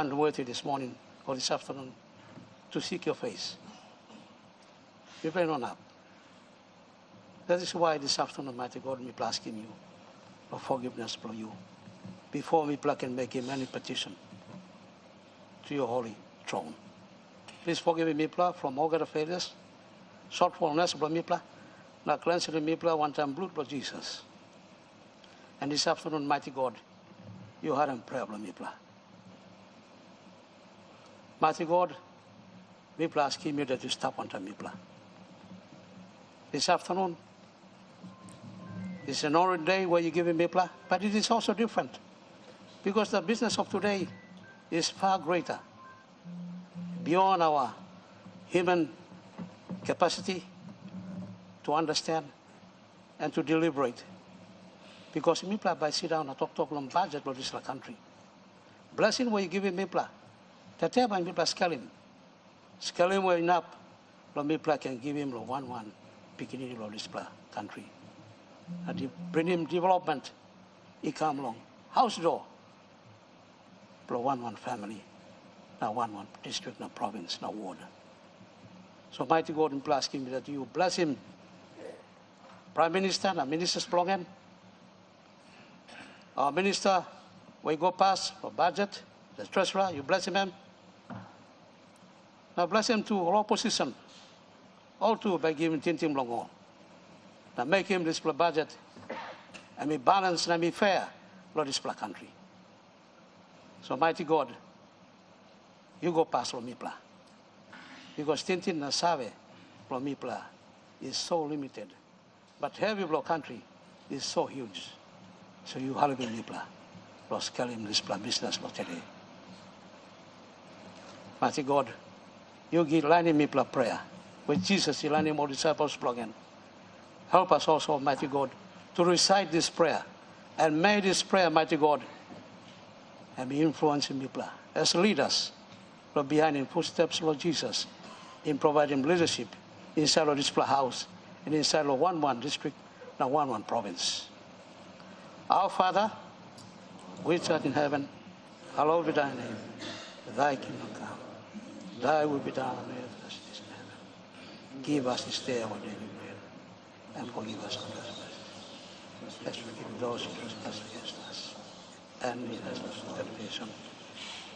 unworthy this morning or this afternoon to seek your face. We pray not up. That is why this afternoon, Almighty God, we asking you for forgiveness for you before we can make him any petition to your holy throne. Please forgive me from all kind of failures, shortfallness, me, now cleansing me, one time blood, Lord Jesus. And this afternoon, mighty God, you heard in prayer, me, mighty God, we asking you that you stop on time, me, this afternoon, it's an ordinary day where you give me, but it is also different because the business of today is far greater, beyond our human capacity to understand and to deliberate. Because Mipla, by sit down and talk on budget of this country. Blessing where you give him Mipla. Tete by Mipla scale him where enough, Mipla can give him 1-1 beginning of this country. And bring him development, he come along. House door, 1-1 family, now 1-1 district, now province, now ward. So mighty God, I'm asking me that you bless him. Prime Minister, and Minister's program. Our Minister, we go past for budget, the Treasurer, you bless him. Now bless him to all opposition, all two by giving Tintim Longo. Now make him this budget and be balanced and be fair for this country. So mighty God, you go past Lomipla. Because Tintin Nasave Lomipla is so limited. But heavy block country is so huge. So you have been Mipla. Los Kalim this business today. Mighty God, you give Lani Mipla prayer. With Jesus, you learn more disciples plug-in. Help us also, mighty God, to recite this prayer and may this prayer, mighty God, and be influencing Mipla as leaders, Lord, behind in footsteps, Lord Jesus, in providing leadership inside of this house and inside of 1-1 district, now 1-1 province. Our Father, which art in heaven, hallowed be thy name. Thy kingdom come. Thy will be done on earth as it is in heaven. Give us this day our daily bread, and forgive us our trespasses, as we forgive those who trespass against us. And lead us not into temptation,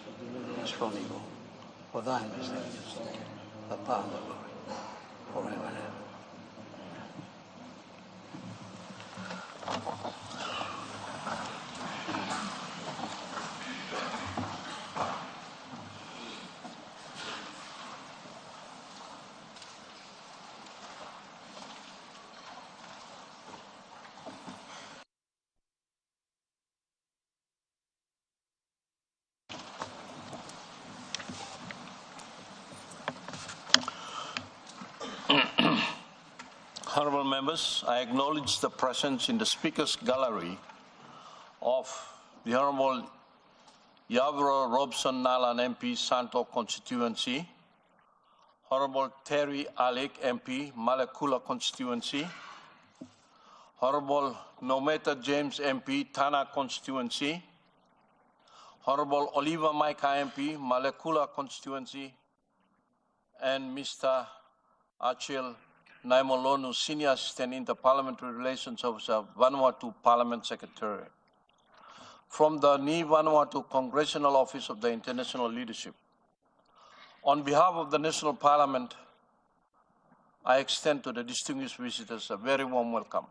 but deliver us from evil. For thine is the kingdom, the power, and the glory, forever and ever. Honourable members, I acknowledge the presence in the Speaker's Gallery of the Honourable Yavro Robson Nalan MP, Santo Constituency, Honourable Terry Alec MP, Malekula Constituency, Honourable Nometa James MP, Tana Constituency, Honourable Oliver Maika MP, Malekula Constituency, and Mr. Achille Naimolonu, Senior Assistant Inter-Parliamentary Relations Officer, Vanuatu Parliament Secretary. From the Ni Vanuatu Congressional Office of the International Leadership. On behalf of the National Parliament, I extend to the distinguished visitors a very warm welcome.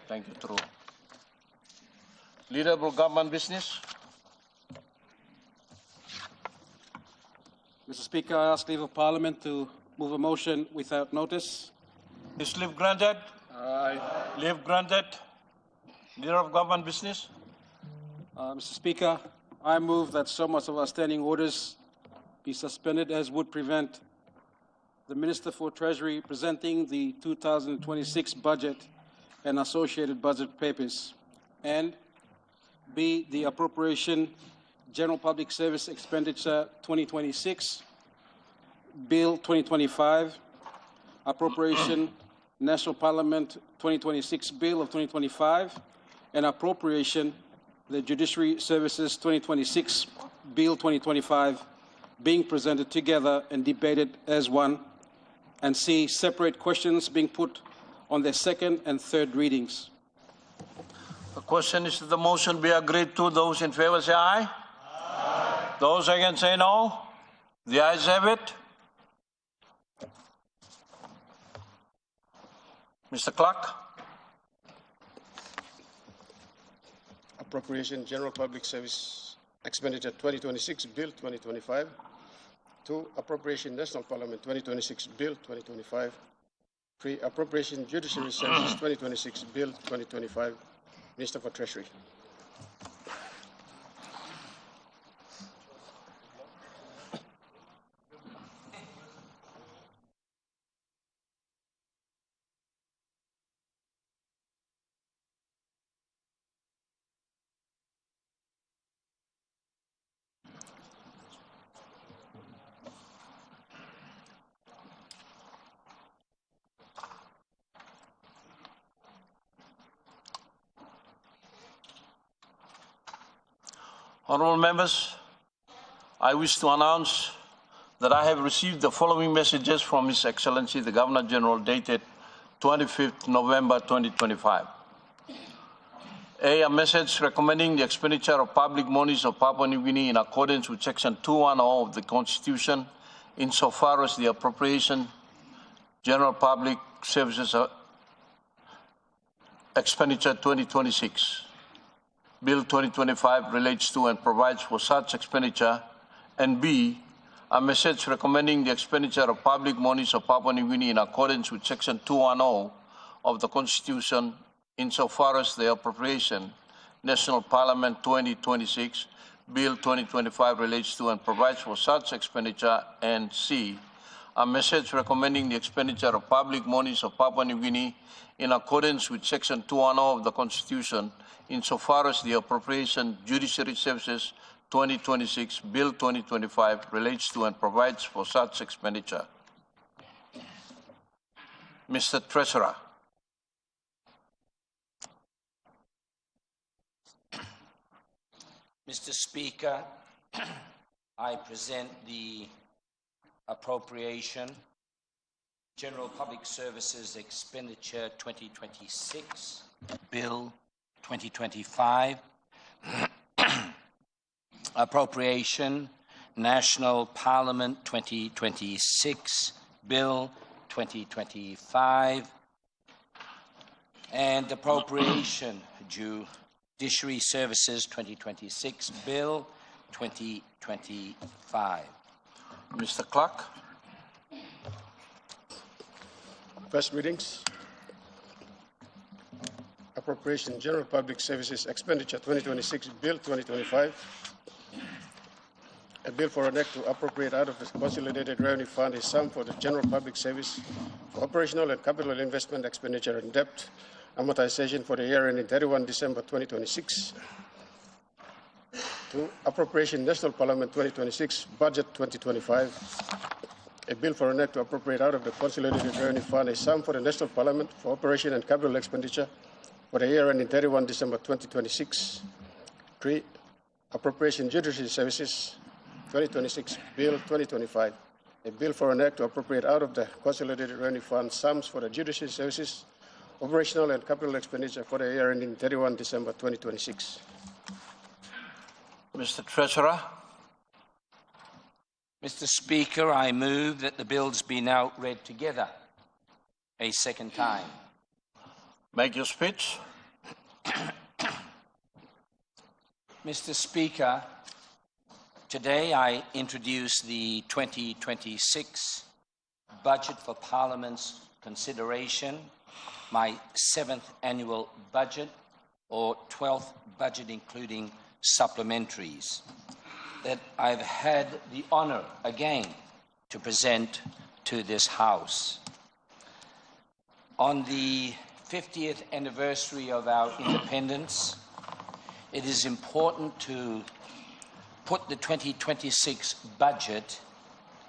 Thank you, True. Leaderable government business. Mr. Speaker, I ask leave of Parliament to move a motion without notice. Is leave granted? Aye. Leave granted. Leader of government business. Mr. Speaker, I move that so much of our standing orders be suspended as would prevent the Minister for Treasury presenting the 2026 budget and associated budget papers, and B, the Appropriation General Public Service Expenditure 2026, Bill 2025, Appropriation National Parliament 2026 Bill of 2025, and Appropriation the Judiciary Services 2026 Bill 2025 being presented together and debated as one, and C, separate questions being put on their second and third readings. The question is that the motion be agreed to. Those in favor say aye. Aye. Those against say no. The ayes have it. Mr. Clerk. Appropriation General Public Service Expenditure 2026 Bill 2025. 2. Appropriation National Parliament 2026 Bill 2025. 3. Appropriation Judiciary Services 2026 Bill 2025. Minister for Treasury. Honourable members, I wish to announce that I have received the following messages from His Excellency the Governor-General dated 25th November 2025. A message recommending the expenditure of public monies of Papua New Guinea in accordance with Section 210 of the Constitution insofar as the appropriation General Public Services Expenditure 2026 Bill 2025 relates to and provides for such expenditure, and B, a message recommending the expenditure of public monies of Papua New Guinea in accordance with Section 210 of the Constitution insofar as the appropriation National Parliament 2026 Bill 2025 relates to and provides for such expenditure, and C, a message recommending the expenditure of public monies of Papua New Guinea in accordance with Section 210 of the Constitution insofar as the appropriation Judiciary Services 2026 Bill 2025 relates to and provides for such expenditure. Mr. Treasurer. Mr. Speaker, I present the appropriation General Public Services Expenditure 2026 Bill 2025, Appropriation National Parliament 2026 Bill 2025, and Appropriation Judiciary Services 2026 Bill 2025. Mr. Clerk. First readings. Appropriation General Public Services Expenditure 2026 Bill 2025. A bill for an act to appropriate out of the Consolidated Revenue Fund a sum for the General Public Service for operational and capital investment expenditure and debt amortization for the year ending 31 December 2026. To Appropriation National Parliament 2026 Budget 2025. A bill for an act to appropriate out of the Consolidated Revenue Fund a sum for the National Parliament for operation and capital expenditure for the year ending 31 December 2026. 3. Appropriation Judiciary Services 2026 Bill 2025. A bill for an act to appropriate out of the Consolidated Revenue Fund sums for the Judiciary Services, operational and capital expenditure for the year ending 31 December 2026. Mr. Treasurer. Mr. Speaker, I move that the bills be now read together a second time. Make your speech. Mr. Speaker, today I introduce the 2026 budget for Parliament's consideration, my 7th annual budget, or 12th budget including supplementaries, that I've had the honor again to present to this House. On the 50th anniversary of our independence, it is important to put the 2026 budget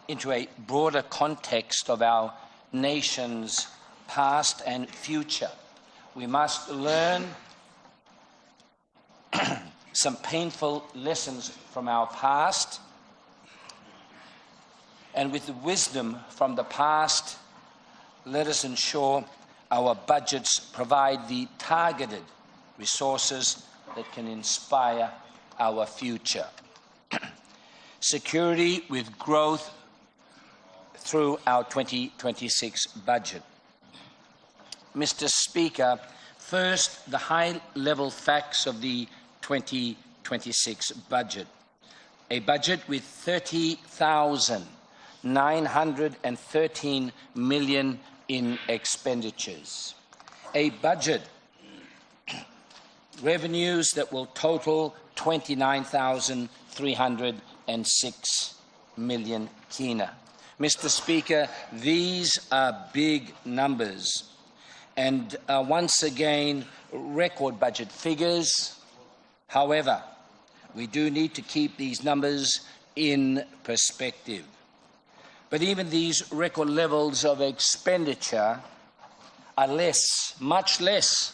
into a broader context of our nation's past and some painful lessons from our past, and with the wisdom from the past, let us ensure our budgets provide the targeted resources that can inspire our future. Security with growth through our 2026 budget. Mr. Speaker, first, the high-level facts of the 2026 budget. A budget with 30,913 million in expenditures. A budget revenues that will total 29,306 million kina. Mr. Speaker, these are big numbers and once again record budget figures. However, we do need to keep these numbers in perspective. But even these record levels of expenditure are less, much less,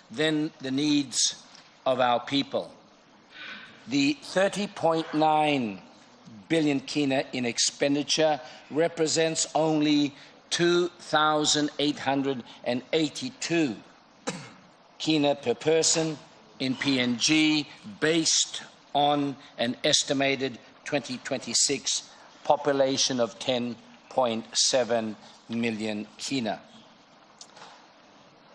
than the needs of our people. The 30.9 billion kina in expenditure represents only 2,882 kina per person in PNG, based on an estimated 2026 population of 10.7 million kina.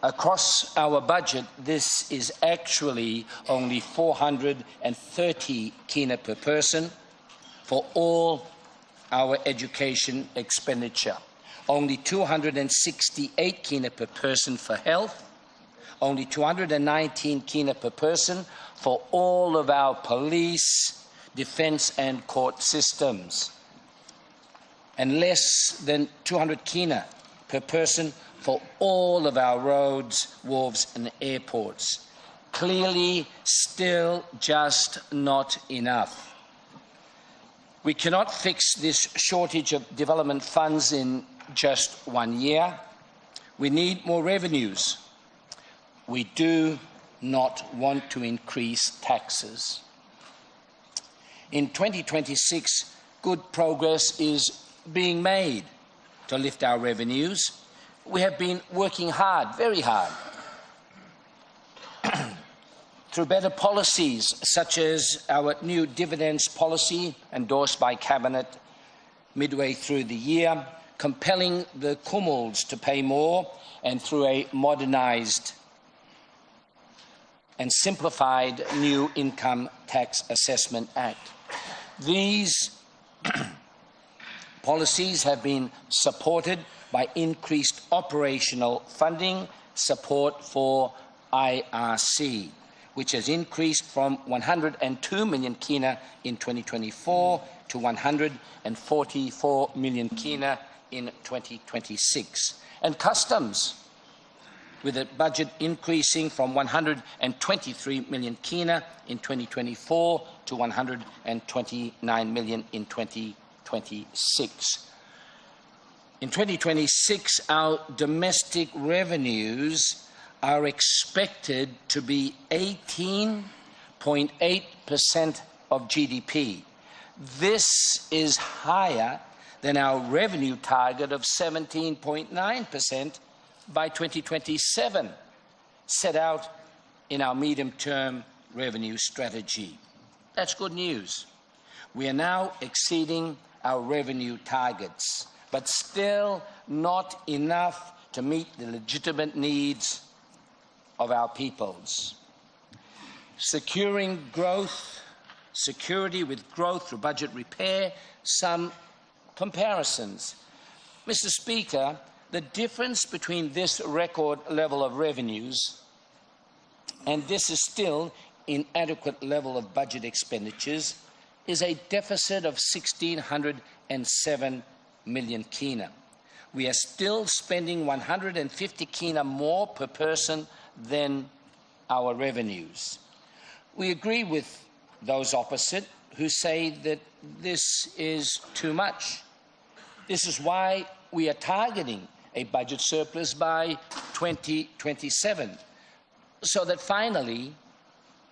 Across our budget, this is actually only 430 kina per person for all our education expenditure, only 268 kina per person for health, only 219 kina per person for all of our police, defence and court systems, and less than 200 kina per person for all of our roads, wharves and airports. Clearly, still just not enough. We cannot fix this shortage of development funds in just 1 year. We need more revenues. We do not want to increase taxes. In 2026, good progress is being made to lift our revenues. We have been working hard, very hard, through better policies such as our new dividends policy endorsed by Cabinet midway through the year, compelling the Kumuls to pay more, and through a modernised and simplified new Income Tax Assessment Act. These policies have been supported by increased operational funding support for IRC, which has increased from 102 million kina in 2024 to 144 million kina in 2026. And customs, with a budget increasing from 123 million kina in 2024 to 129 million in 2026. In 2026, our domestic revenues are expected to be 18.8% of GDP. This is higher than our revenue target of 17.9% by 2027, set out in our medium-term revenue strategy. That's good news. We are now exceeding our revenue targets, but still not enough to meet the legitimate needs of our peoples. Securing growth, security with growth through budget repair, some comparisons. Mr. Speaker, the difference between this record level of revenues and this is still inadequate level of budget expenditures is a deficit of 1,607 million kina. We are still spending 150 kina more per person than our revenues. We agree with those opposite who say that this is too much. This is why we are targeting a budget surplus by 2027, so that finally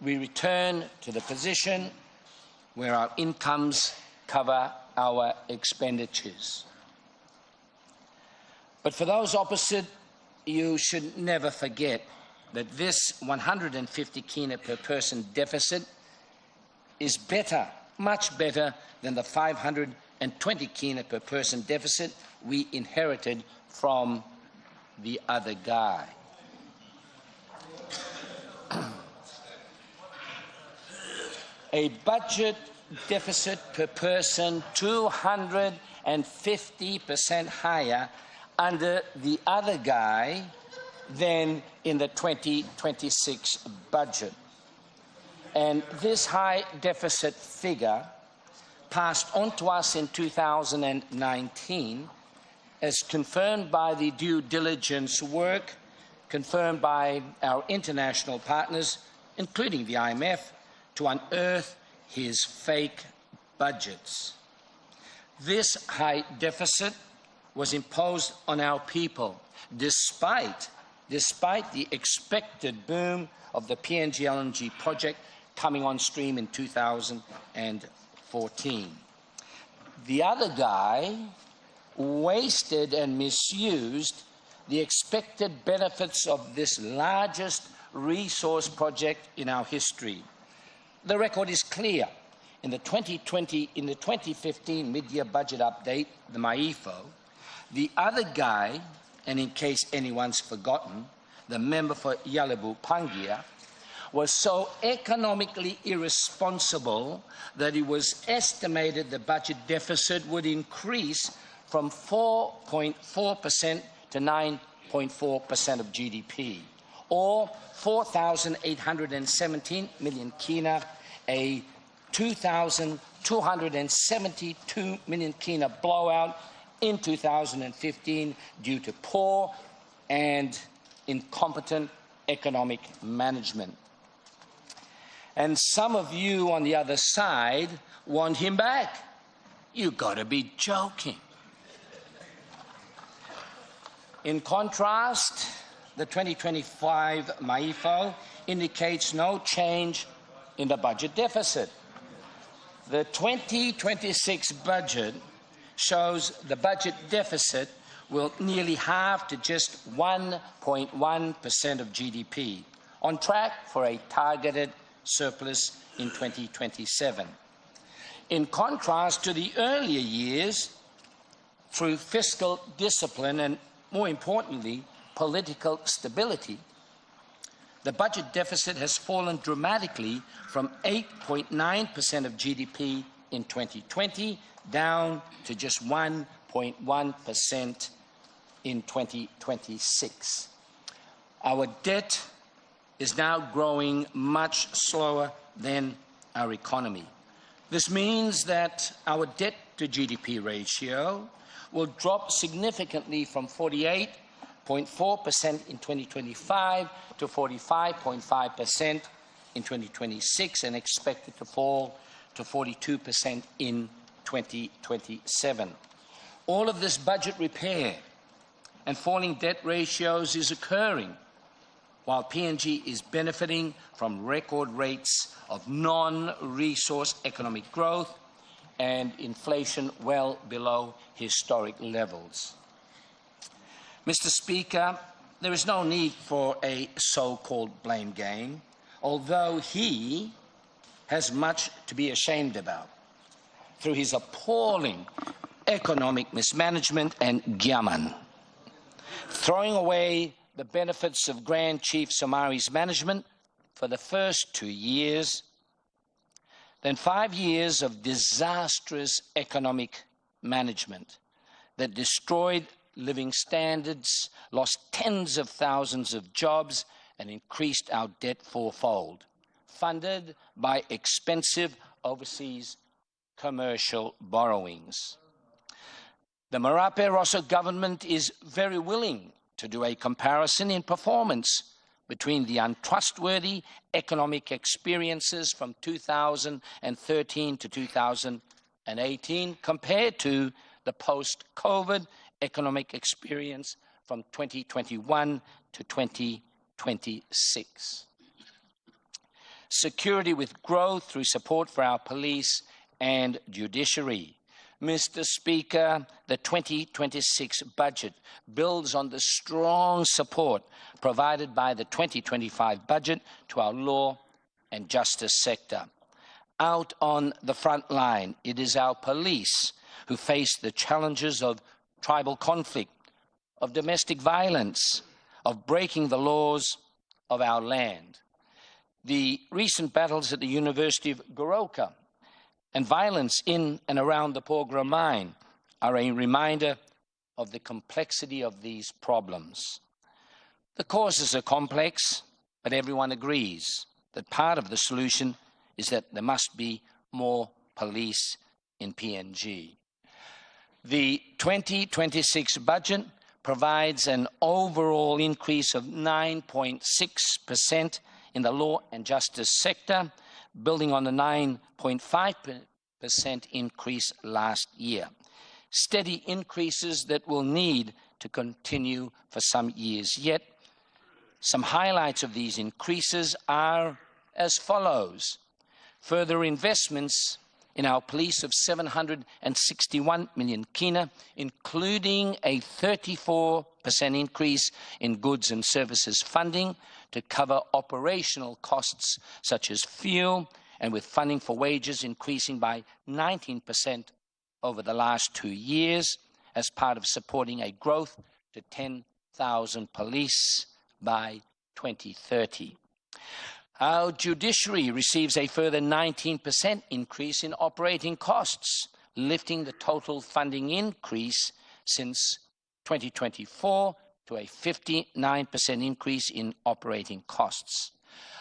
we return to the position where our incomes cover our expenditures. But for those opposite, you should never forget that this 150 kina per person deficit is better, much better than the 520 kina per person deficit we inherited from the other guy. A budget deficit per person 250% higher under the other guy than in the 2026 budget. And this high deficit figure passed on to us in 2019 as confirmed by the due diligence work confirmed by our international partners, including the IMF, to unearth his fake budgets. This high deficit was imposed on our people despite the expected boom of the PNG LNG project coming on stream in 2014. The other guy wasted and misused the expected benefits of this largest resource project in our history. The record is clear. In the 2015 mid-year budget update, the MAIFO, the other guy, and in case anyone's forgotten, the member for Yalibu Pangia, was so economically irresponsible that it was estimated the budget deficit would increase from 4.4% to 9.4% of GDP, or 4,817 million kina, a 2,272 million kina blowout in 2015 due to poor and incompetent economic management. And some of you on the other side want him back. You've got to be joking. In contrast, the 2025 MAIFO indicates no change in the budget deficit. The 2026 budget shows the budget deficit will nearly halve to just 1.1% of GDP, on track for a targeted surplus in 2027. In contrast to the earlier years, through fiscal discipline and, more importantly, political stability, the budget deficit has fallen dramatically from 8.9% of GDP in 2020 down to just 1.1% in 2026. Our debt is now growing much slower than our economy. This means that our debt to GDP ratio will drop significantly from 48.4% in 2025 to 45.5% in 2026 and expected to fall to 42% in 2027. All of this budget repair and falling debt ratios is occurring while PNG is benefiting from record rates of non-resource economic growth and inflation well below historic levels. Mr. Speaker, there is no need for a so-called blame game, although he has much to be ashamed about through his appalling economic mismanagement and gyaman, throwing away the benefits of Grand Chief Somari's management for the first 2 years, then 5 years of disastrous economic management that destroyed living standards, lost tens of thousands of jobs, and increased our debt fourfold, funded by expensive overseas commercial borrowings. The Marape Rosso government is very willing to do a comparison in performance between the untrustworthy economic experiences from 2013 to 2018 compared to the post-COVID economic experience from 2021 to 2026. security with growth through support for our police and judiciary. Mr. Speaker, the 2026 budget builds on the strong support provided by the 2025 budget to our law and justice sector. Out on the front line, it is our police who face the challenges of tribal conflict, of domestic violence, of breaking the laws of our land. The recent battles at the University of Goroka and violence in and around the Porgera mine are a reminder of the complexity of these problems. The causes are complex, but everyone agrees that part of the solution is that there must be more police in PNG. The 2026 budget provides an overall increase of 9.6% in the law and justice sector, building on the 9.5% increase last year. Steady increases that will need to continue for some years yet. Some highlights of these increases are as follows. Further investments in our police of 761 million kina, including a 34% increase in goods and services funding to cover operational costs such as fuel, and with funding for wages increasing by 19% over the last 2 years as part of supporting a growth to 10,000 police by 2030. Our judiciary receives a further 19% increase in operating costs, lifting the total funding increase since 2024 to a 59% increase in operating costs.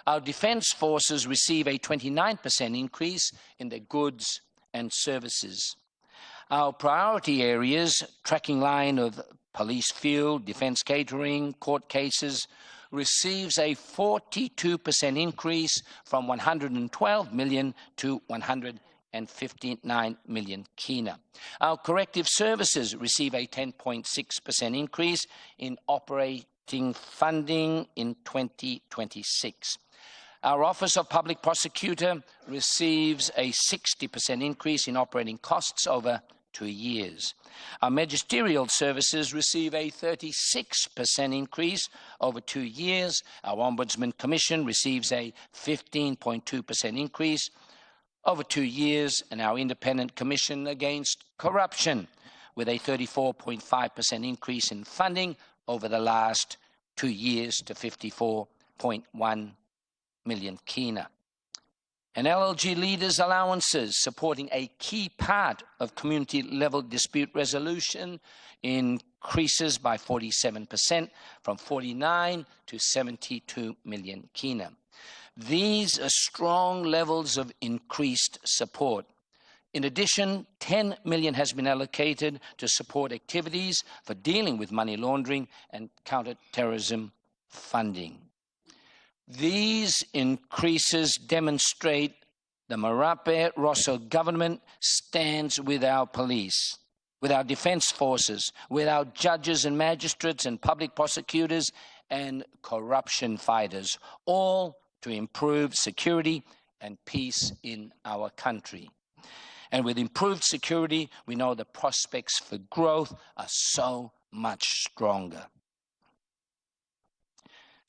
Our defence forces receive a 29% increase in their goods and services. Our priority areas, tracking line of police fuel, defence catering, court cases, receives a 42% increase from 112 million to 159 million kina. Our corrective services receive a 10.6% increase in operating funding in 2026. Our Office of Public Prosecutor receives a 60% increase in operating costs over 2 years. Our magisterial services receive a 36% increase over 2 years. Our Ombudsman Commission receives a 15.2% increase over 2 years, and our Independent Commission Against Corruption with a 34.5% increase in funding over the last 2 years to 54.1 million kina. And LLG leaders' allowances supporting a key part of community-level dispute resolution increases by 47% from 49 to 72 million kina. These are strong levels of increased support. In addition, 10 million has been allocated to support activities for dealing with money laundering and counter-terrorism funding. These increases demonstrate the Marape Rosso government stands with our police, with our defence forces, with our judges and magistrates and public prosecutors and corruption fighters, all to improve security and peace in our country. And with improved security, we know the prospects for growth are so much stronger.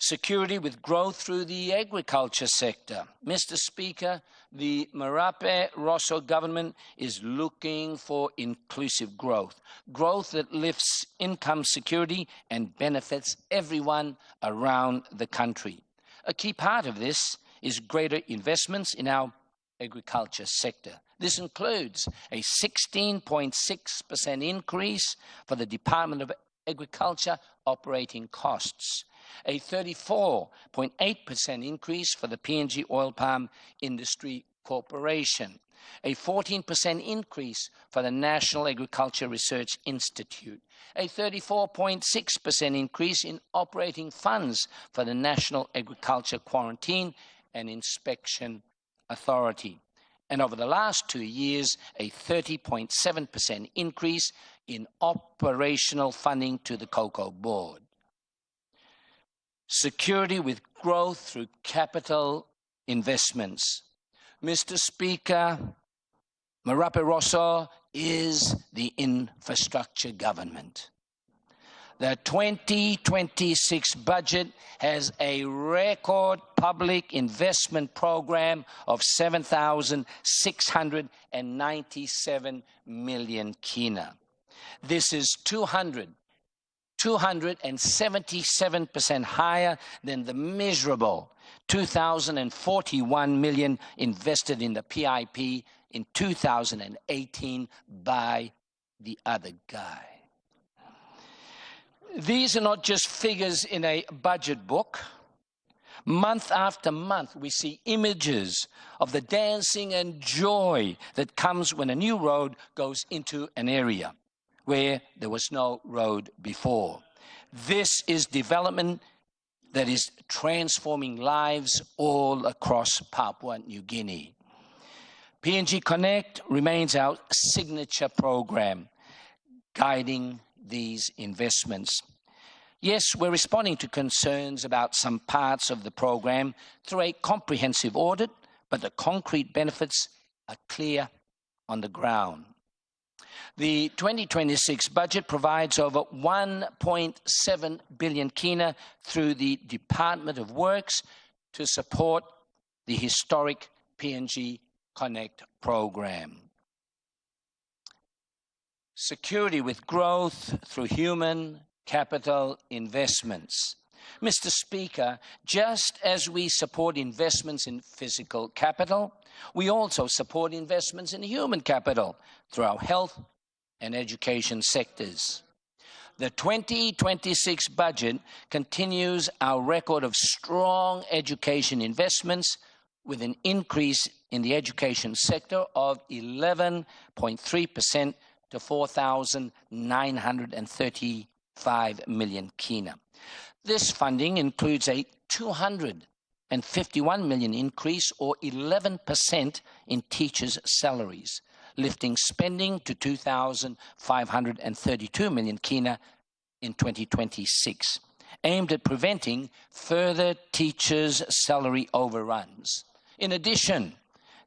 Security with growth through the agriculture sector. Mr. Speaker, the Marape Rosso government is looking for inclusive growth, growth that lifts income security and benefits everyone around the country. A key part of this is greater investments in our agriculture sector. This includes a 16.6% increase for the Department of Agriculture operating costs, a 34.8% increase for the PNG Oil Palm Industry Corporation, a 14% increase for the National Agriculture Research Institute, a 34.6% increase in operating funds for the National Agriculture Quarantine and Inspection Authority, and over the last 2 years, a 30.7% increase in operational funding to the Cocoa Board. Security with growth through capital investments. Mr. Speaker, Marape Rosso is the infrastructure government. The 2026 budget has a record public investment program of 7,697 million kina. This is 277% higher than the miserable 2,041 million invested in the PIP in 2018 by the other guy. These are not just figures in a budget book. Month after month, we see images of the dancing and joy that comes when a new road goes into an area where there was no road before. This is development that is transforming lives all across Papua New Guinea. PNG Connect remains our signature program guiding these investments. Yes, we're responding to concerns about some parts of the program through a comprehensive audit, but the concrete benefits are clear on the ground. The 2026 budget provides over 1.7 billion kina through the Department of Works to support the historic PNG Connect program. Security with growth through human capital investments. Mr. Speaker, just as we support investments in physical capital, we also support investments in human capital through our health and education sectors. The 2026 budget continues our record of strong education investments with an increase in the education sector of 11.3% to 4,935 million kina. This funding includes a 251 million increase or 11% in teachers' salaries, lifting spending to 2,532 million kina in 2026, aimed at preventing further teachers' salary overruns. In addition,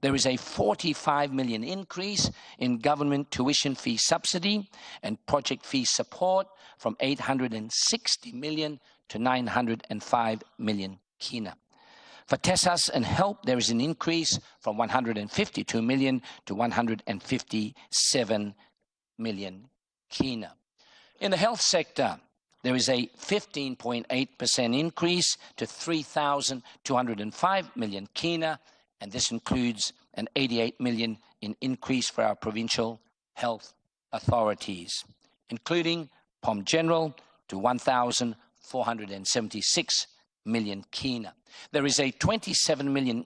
there is a 45 million increase in government tuition fee subsidy and project fee support from 860 million to 905 million kina. For TESAS and HELP, there is an increase from 152 million to 157 million kina. In the health sector, there is a 15.8% increase to 3,205 million kina, and this includes an 88 million in increase for our provincial health authorities, including POM General to 1,476 million kina. There is a 27 million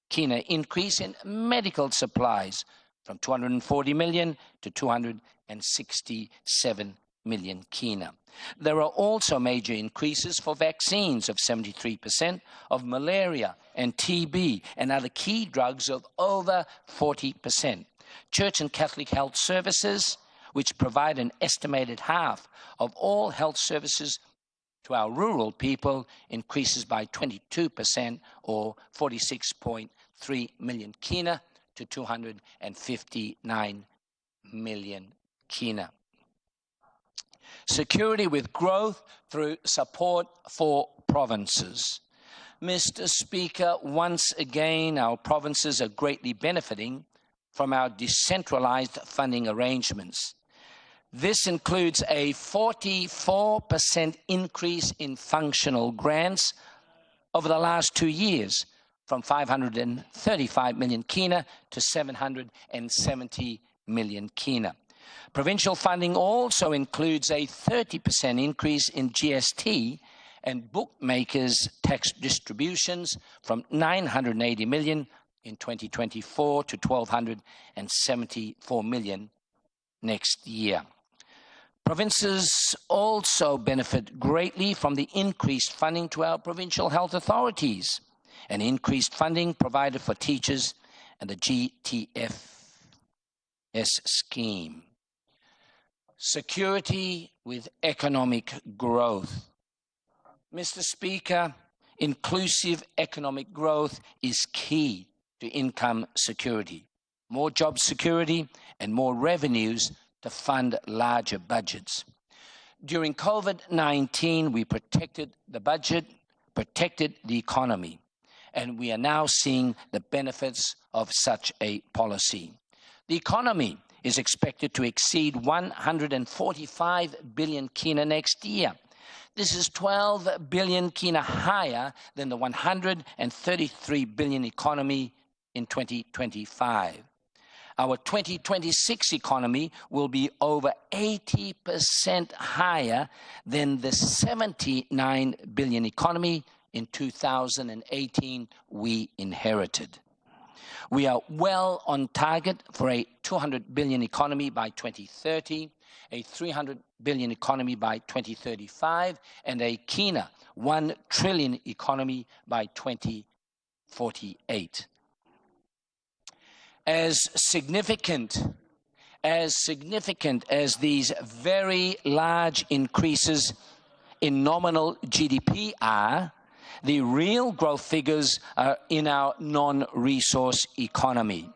kina increase in medical supplies from 240 million to 267 million kina. There are also major increases for vaccines of 73%, of malaria and TB and other key drugs of over 40%. Church and Catholic health services, which provide an estimated half of all health services to our rural people, increases by 22% or 46.3 million kina to 259 million kina. Security with growth through support for provinces. Mr. Speaker, once again, our provinces are greatly benefiting from our decentralized funding arrangements. This includes a 44% increase in functional grants over the last 2 years, from 535 million kina to 770 million kina. Provincial funding also includes a 30% increase in GST and bookmakers' tax distributions from 980 million in 2024 to 1,274 million next year. Provinces also benefit greatly from the increased funding to our provincial health authorities and increased funding provided for teachers and the GTFS scheme. Security with economic growth. Mr. Speaker, Inclusive economic growth is key to income security, more job security, and more revenues to fund larger budgets. During COVID-19, we protected the budget, protected the economy, and we are now seeing the benefits of such a policy. The economy is expected to exceed 145 billion kina next year. This is 12 billion kina higher than the 133 billion economy in 2025. Our 2026 economy will be over 80% higher than the 79 billion economy in 2018 we inherited. We are well on target for a 200 billion economy by 2030, a 300 billion economy by 2035, and a kina 1 trillion economy by 2048. As significant as these very large increases in nominal GDP are, the real growth figures are in our non-resource economy.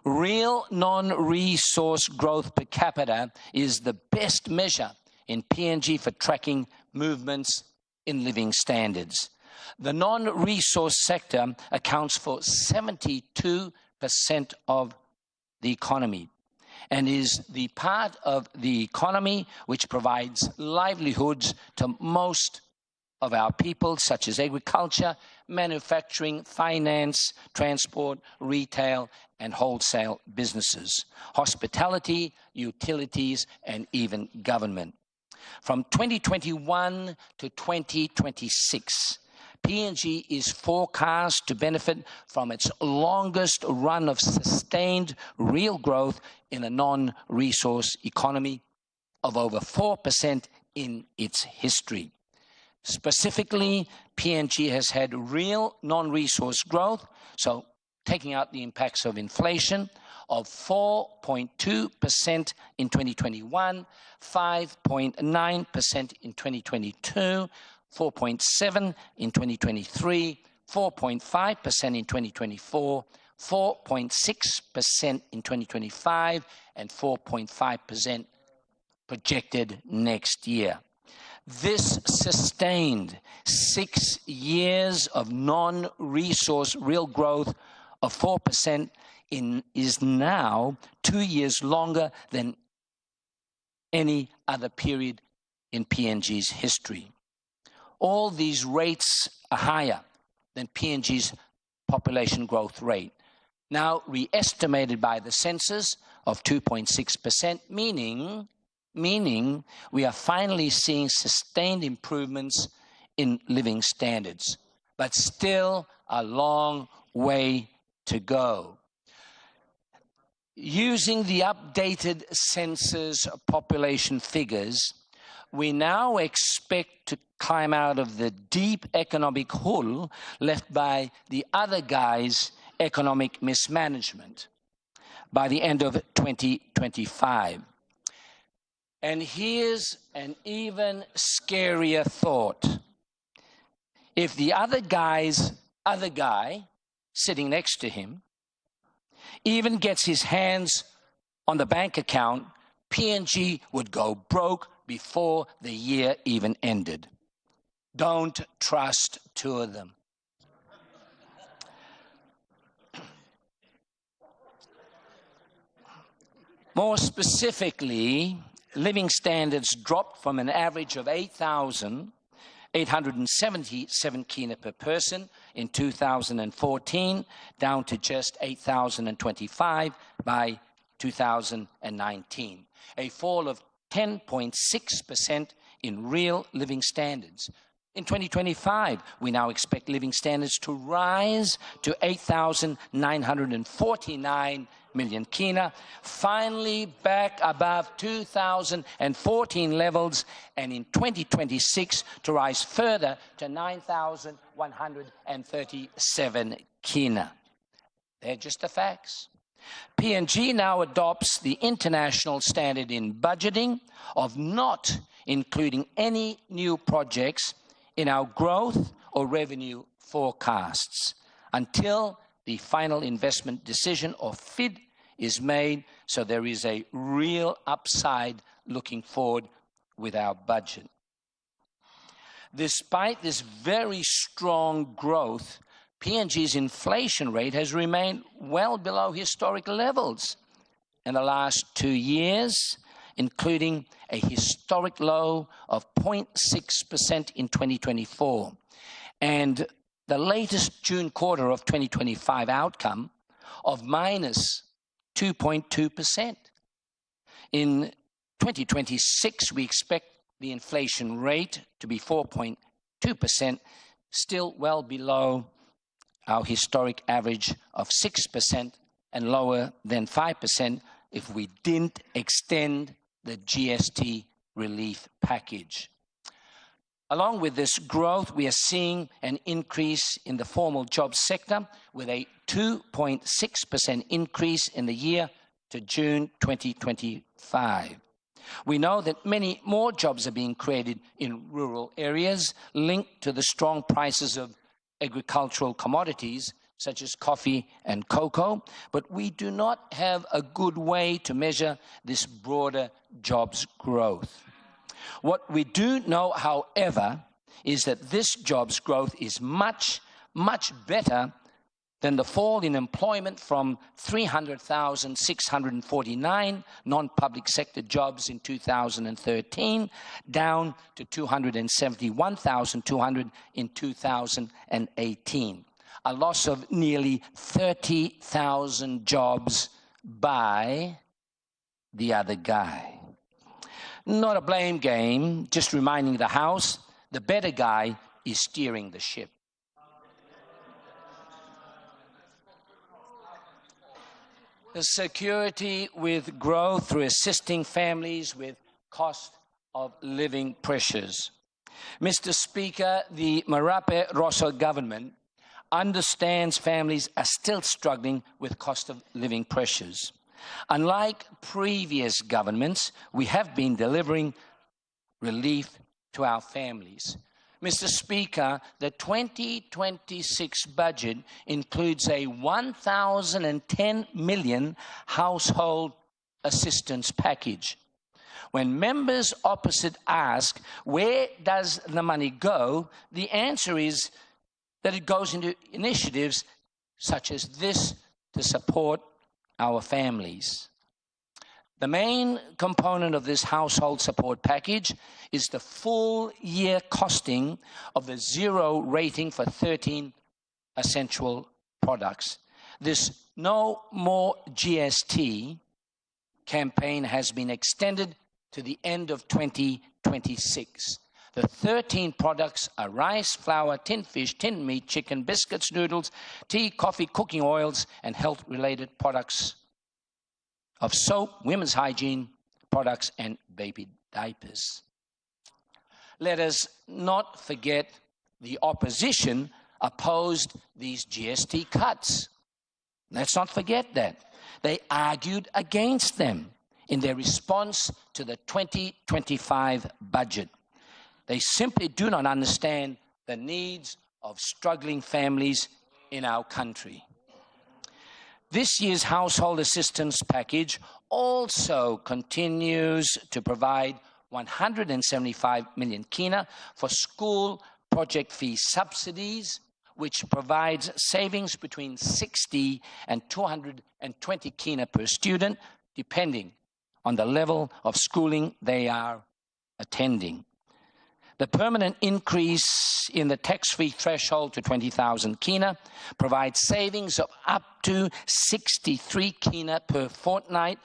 Real non-resource growth per capita is the best measure in PNG for tracking movements in living standards. The non-resource sector accounts for 72% of the economy and is the part of the economy which provides livelihoods to most of our people, such as agriculture, manufacturing, finance, transport, retail, and wholesale businesses, hospitality, utilities, and even government. From 2021 to 2026, PNG is forecast to benefit from its longest run of sustained real growth in a non-resource economy of over 4% in its history. Specifically, PNG has had real non-resource growth, so taking out the impacts of inflation, of 4.2% in 2021, 5.9% in 2022, 4.7% in 2023, 4.5% in 2024, 4.6% in 2025, and 4.5% projected next year. This sustained 6 years of non-resource real growth of 4% is now 2 years longer than any other period in PNG's history. All these rates are higher than PNG's population growth rate, now re-estimated by the census of 2.6%, meaning we are finally seeing sustained improvements in living standards, but still a long way to go. Using the updated census population figures, we now expect to climb out of the deep economic hole left by the other guy's economic mismanagement by the end of 2025. And here's an even scarier thought. If the other guy sitting next to him even gets his hands on the bank account, PNG would go broke before the year even ended. Don't trust two of them. More specifically, living standards dropped from an average of 8,877 kina per person in 2014 down to just 8,025 by 2019, a fall of 10.6% in real living standards. In 2025, we now expect living standards to rise to 8,949 million kina, finally back above 2014 levels, and in 2026 to rise further to 9,137 kina. They're just the facts. PNG now adopts the international standard in budgeting of not including any new projects in our growth or revenue forecasts until the final investment decision or FID is made, so there is a real upside looking forward with our budget. Despite this very strong growth, PNG's inflation rate has remained well below historic levels in the last 2 years, including a historic low of 0.6% in 2024. And the latest June quarter of 2025 outcome of minus 2.2%. In 2026, we expect the inflation rate to be 4.2%, still well below our historic average of 6% and lower than 5% if we didn't extend the GST relief package. Along with this growth, we are seeing an increase in the formal jobs sector with a 2.6% increase in the year to June 2025. We know that many more jobs are being created in rural areas linked to the strong prices of agricultural commodities such as coffee and cocoa, but we do not have a good way to measure this broader jobs growth. What we do know, however, is that this jobs growth is much, much better than the fall in employment from 300,649 non-public sector jobs in 2013 down to 271,200 in 2018. A loss of nearly 30,000 jobs by the other guy. Not a blame game, just reminding the House, the better guy is steering the ship. The security with growth through assisting families with cost of living pressures. Mr. Speaker, the Marape Rosso government understands families are still struggling with cost of living pressures. Unlike previous governments, we have been delivering relief to our families. Mr. Speaker, the 2026 budget includes a 1,010 million household assistance package. When members opposite ask, where does the money go? The answer is that it goes into initiatives such as this to support our families. The main component of this household support package is the full year costing of the zero rating for 13 essential products. This No More GST campaign has been extended to the end of 2026. The 13 products are rice, flour, tinned fish, tinned meat, chicken, biscuits, noodles, tea, coffee, cooking oils, and health-related products of soap, women's hygiene products, and baby diapers. Let us not forget the opposition opposed these GST cuts. Let's not forget that. They argued against them in their response to the 2025 budget. They simply do not understand the needs of struggling families in our country. This year's household assistance package also continues to provide 175 million kina for school project fee subsidies, which provides savings between 60 and 220 kina per student, depending on the level of schooling they are attending. The permanent increase in the tax-free threshold to 20,000 kina provides savings of up to 63 kina per fortnight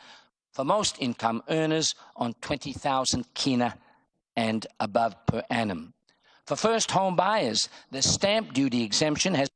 for most income earners on 20,000 kina and above per annum. For first home buyers, the stamp duty exemption has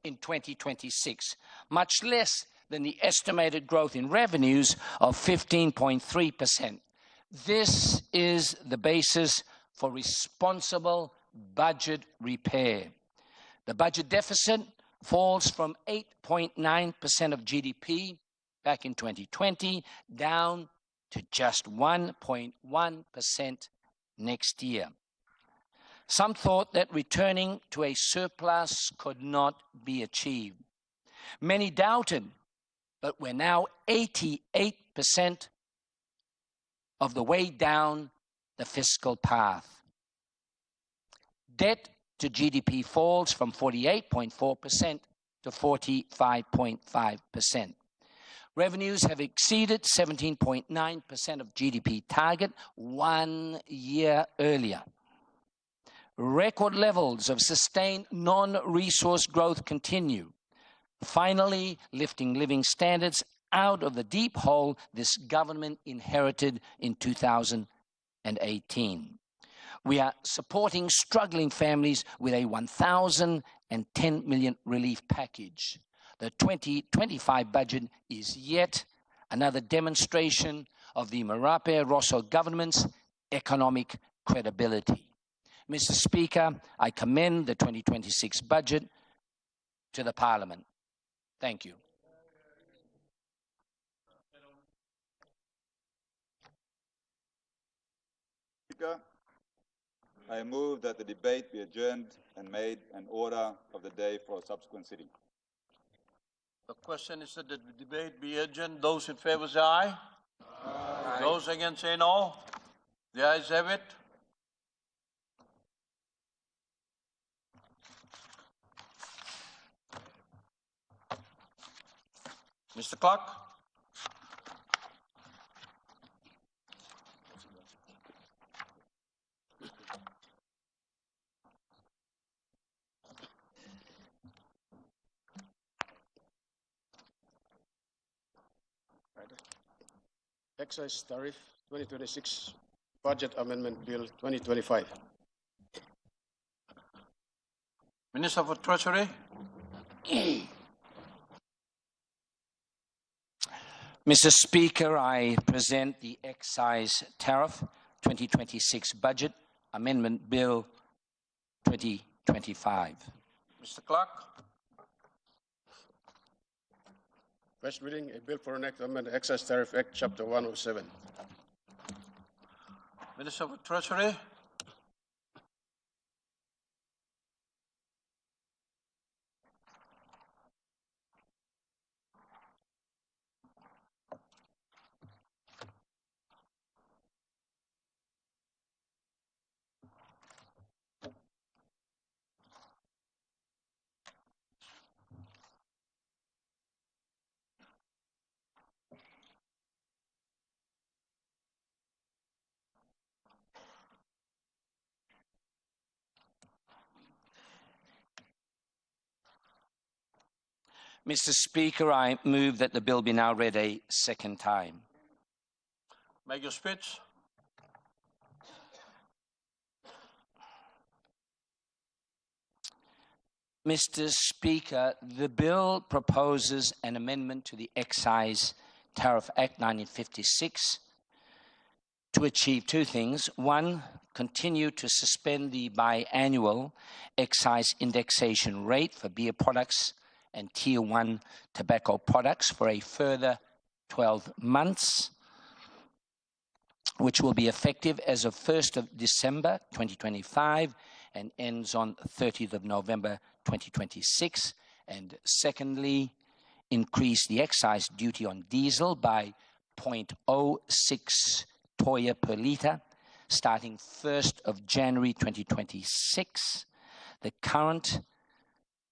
in 2026, much less than the estimated growth in revenues of 15.3%. This is the basis for responsible budget repair. The budget deficit falls from 8.9% of GDP back in 2020 down to just 1.1% next year. Some thought that returning to a surplus could not be achieved. Many doubted, but we're now 88% of the way down the fiscal path. Debt to GDP falls from 48.4% to 45.5%. Revenues have exceeded 17.9% of GDP target 1 year earlier. Record levels of sustained non-resource growth continue, finally lifting living standards out of the deep hole this government inherited in 2018. We are supporting struggling families with a $1,010 million relief package. The 2025 budget is yet another demonstration of the Marape Rosso government's economic credibility. Mr. Speaker, I commend the 2026 budget to the Parliament. Thank you. Speaker, I move that the debate be adjourned and made an order of the day for a subsequent sitting. The question is that the debate be adjourned. Those in favor say aye. Aye. Those against say no. The ayes have it. Mr. Clerk. Excise Tariff 2026 Budget Amendment Bill 2025. Minister for Treasury. Mr. Speaker, I present the Excise Tariff 2026 Budget Amendment Bill 2025. Mr. Clerk. First reading, a bill for an act to amend the Excise Tariff Act, Chapter 107. Minister for Treasury. Mr. Speaker, I move that the bill be now read a second time. Make your speech. Mr. Speaker, the bill proposes an amendment to the Excise Tariff Act 1956 to achieve two things. One, continue to suspend the biannual excise indexation rate for beer products and Tier 1 tobacco products for a further 12 months, which will be effective as of 1st of December 2025 and ends on 30th of November 2026. And secondly, increase the excise duty on diesel by 0.06 toya per litre, starting 1st of January 2026. The current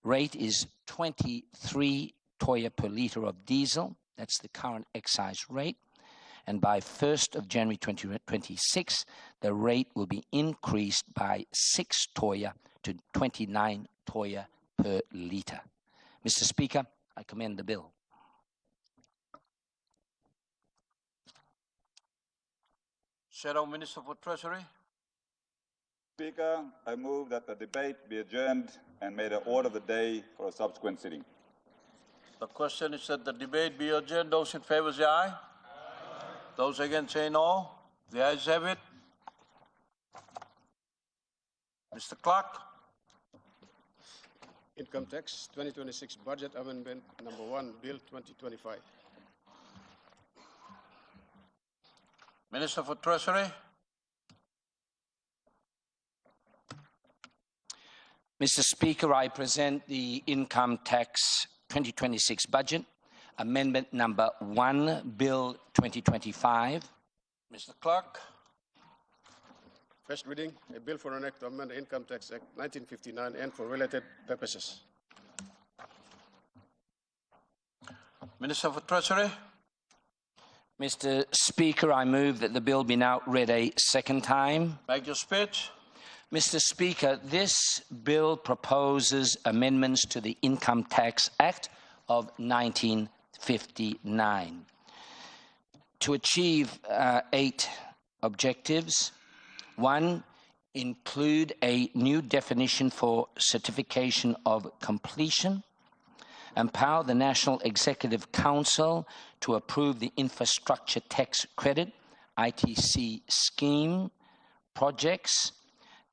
rate is 23 toya per litre of diesel. That's the current excise rate. And by 1st of January 2026, the rate will be increased by 6 toya to 29 toya per litre. Mr. Speaker, I commend the bill. Shadow Minister for Treasury. Speaker, I move that the debate be adjourned and made an order of the day for a subsequent sitting. The question is that the debate be adjourned. Those in favor say aye. Those against say no. The ayes have it. Mr. Clerk. Income Tax 2026 Budget Amendment Number 1, Bill 2025. Minister for Treasury. Mr. Speaker, I present the Income Tax 2026 Budget, Amendment Number 1, Bill 2025. Mr. Clerk. First reading, a bill for an act to amend the Income Tax Act 1959 and for related purposes. Minister for Treasury. Mr. Speaker, I move that the bill be now read a second time. Make your speech. Mr. Speaker, this bill proposes amendments to the Income Tax Act of 1959 to achieve 8 objectives. 1, include a new definition for certification of completion. Empower the National Executive Council to approve the Infrastructure Tax Credit, ITC scheme projects.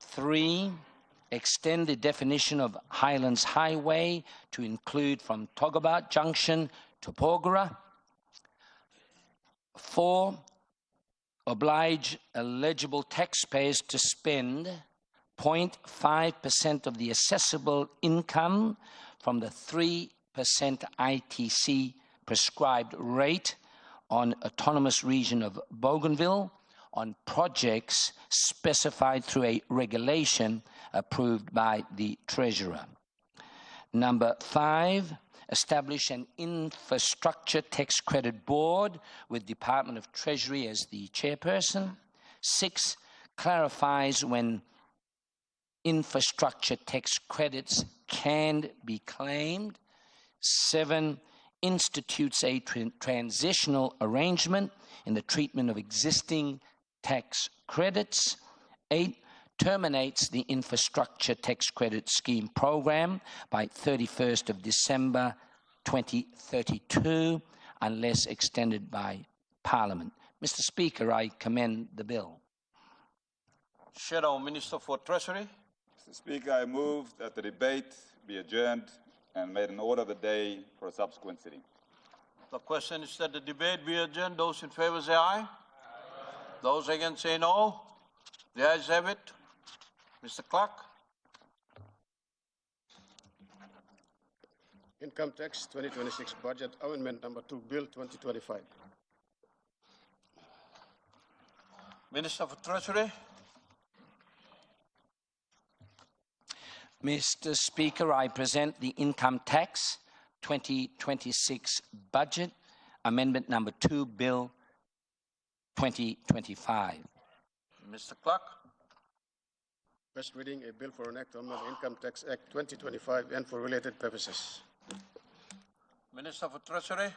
3, extend the definition of Highlands Highway to include from Togaba Junction to Porgera. 4, oblige eligible taxpayers to spend 0.5% of the assessable income from the 3% ITC prescribed rate on autonomous region of Bougainville on projects specified through a regulation approved by the Treasurer. Number 5, establish an infrastructure tax credit board with Department of Treasury as the chairperson. 6, clarifies when infrastructure tax credits can be claimed. 7, institutes a transitional arrangement in the treatment of existing tax credits. 8, terminates the infrastructure tax credit scheme program by 31st of December 2032 unless extended by Parliament. Mr. Speaker, I commend the bill. Shadow Minister for Treasury. Mr. Speaker, I move that the debate be adjourned and made an order of the day for a subsequent sitting. The question is that the debate be adjourned. Those in favor say aye. Those against say no. The ayes have it. Mr. Clerk. Income Tax 2026 Budget Amendment Number 2, Bill 2025. Minister for Treasury. Mr. Speaker, I present the Income Tax 2026 Budget, Amendment Number 2, Bill 2025. Mr. Clerk. First reading, a bill for an act to amend the Income Tax Act 2025 and for related purposes. Minister for Treasury.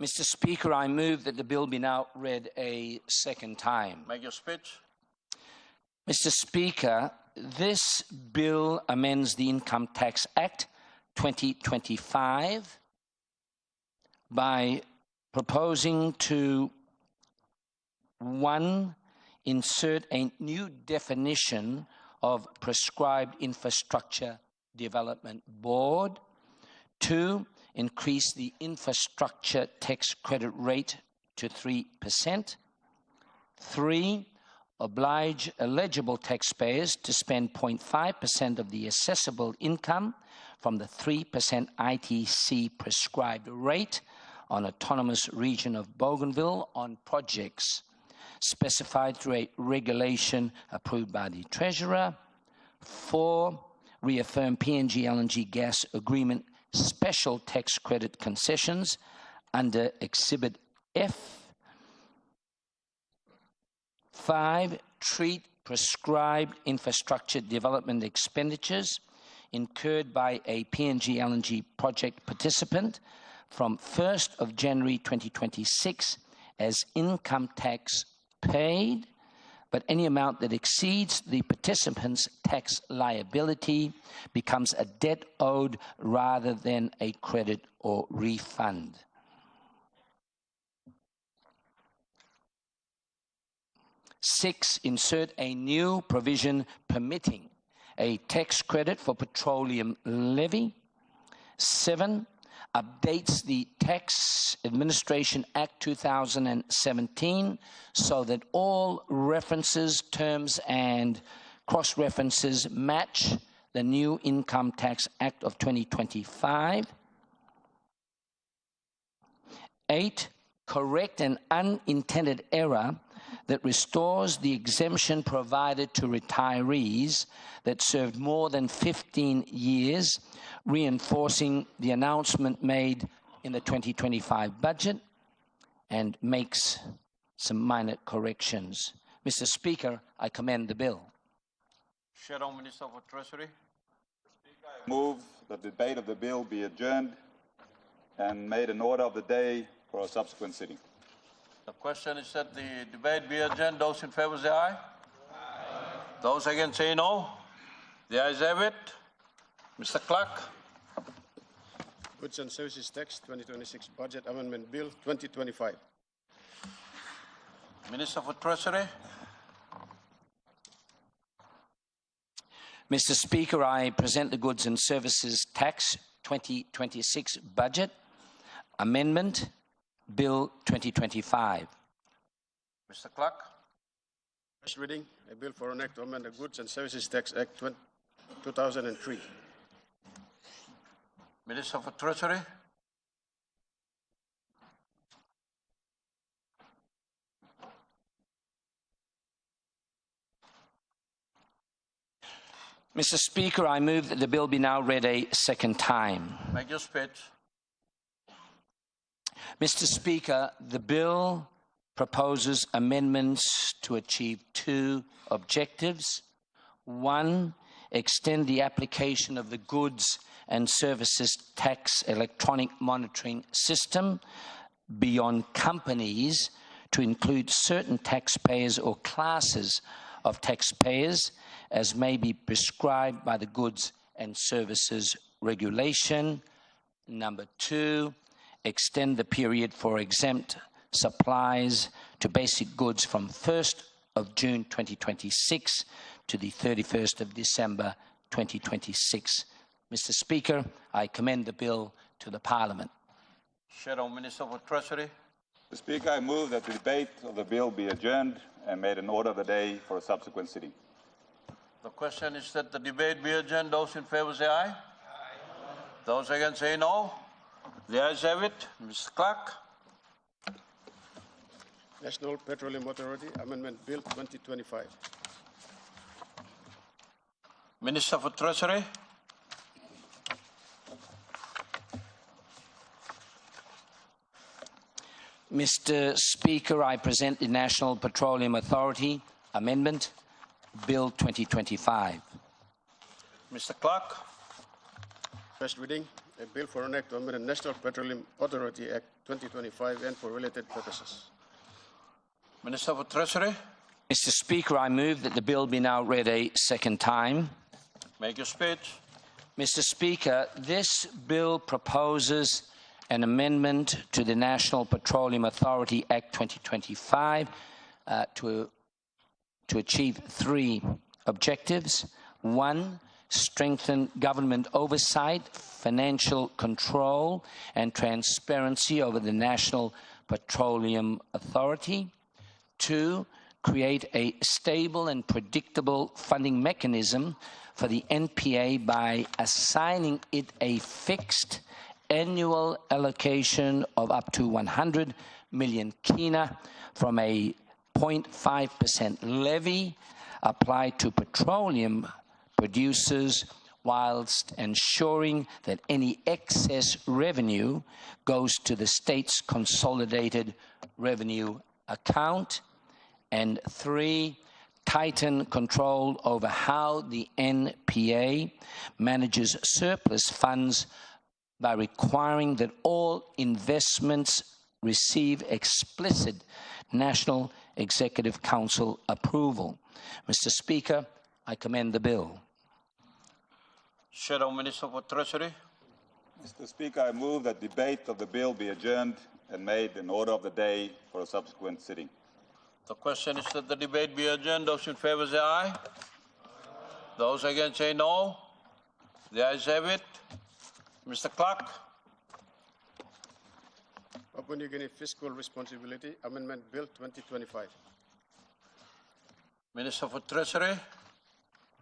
Mr. Speaker, I move that the bill be now read a second time. Make your speech. Mr. Speaker, this bill amends the Income Tax Act 2025 by proposing to 1, insert a new definition of prescribed infrastructure development board. 2, increase the infrastructure tax credit rate to 3%. 3, oblige eligible taxpayers to spend 0.5% of the assessable income from the 3% ITC prescribed rate on autonomous region of Bougainville on projects specified through a regulation approved by the Treasurer. 4, reaffirm PNG LNG gas agreement special tax credit concessions under Exhibit F. 5, treat prescribed infrastructure development expenditures incurred by a PNG LNG project participant from 1st of January 2026 as income tax paid but any amount that exceeds the participant's tax liability becomes a debt owed rather than a credit or refund. Six, insert a new provision permitting a tax credit for petroleum levy. 7, updates the Tax Administration Act 2017 so that all references, terms, and cross-references match the new Income Tax Act of 2025. 8, correct an unintended error that restores the exemption provided to retirees that served more than 15 years, reinforcing the announcement made in the 2025 budget, and makes some minor corrections. Mr. Speaker, I commend the bill. Shadow Minister for Treasury. Move that the debate of the bill be adjourned and made an order of the day for a subsequent sitting. The question is that the debate be adjourned. Those in favor say aye. Aye. Those against say no. The ayes have it. Mr. Clerk. Goods and Services Tax 2026 Budget Amendment Bill 2025. Minister for Treasury. Mr. Speaker, I present the Goods and Services Tax 2026 Budget Amendment Bill 2025. Mr. Clerk. First reading, a bill for an act to amend the Goods and Services Tax Act 2003. Minister for Treasury. Mr. Speaker, I move that the bill be now read a second time. Make your speech. Mr. Speaker, the bill proposes amendments to achieve 2 objectives. 1, extend the application of the Goods and Services Tax electronic monitoring system beyond companies to include certain taxpayers or classes of taxpayers as may be prescribed by the Goods and Services Regulation. Number 2, extend the period for exempt supplies to basic goods from 1st of June 2026 to the 31st of December 2026. Mr. Speaker, I commend the bill to the Parliament. Shadow Minister for Treasury. Mr. Speaker, I move that the debate of the bill be adjourned and made an order of the day for a subsequent sitting. The question is that the debate be adjourned. Those in favor say aye. Aye. Those against say no. The ayes have it. Mr. Clerk. National Petroleum Authority Amendment Bill 2025. Minister for Treasury. Mr. Speaker, I present the National Petroleum Authority Amendment Bill 2025. Mr. Clerk. First reading, a bill for an act to amend the National Petroleum Authority Act 2025 and for related purposes. Minister for Treasury. Mr. Speaker, I move that the bill be now read a second time. Make your speech. Mr. Speaker, this bill proposes an amendment to the National Petroleum Authority Act 2025 to achieve 3 objectives. 1, strengthen government oversight, financial control, and transparency over the National Petroleum Authority. 2, create a stable and predictable funding mechanism for the NPA by assigning it a fixed annual allocation of up to 100 million kina from a 0.5% levy applied to petroleum producers, whilst ensuring that any excess revenue goes to the state's consolidated revenue account. And 3, tighten control over how the NPA manages surplus funds by requiring that all investments receive explicit national Executive Council approval. Mr. Speaker, I commend the bill. Shadow Minister for Treasury. Mr. Speaker, I move that debate of the bill be adjourned and made an order of the day for a subsequent sitting. The question is that the debate be adjourned. Those in favor say aye. Those against say no. The ayes have it. Mr. Clerk. Papua New Guinea Fiscal Responsibility Amendment Bill 2025. Minister for Treasury.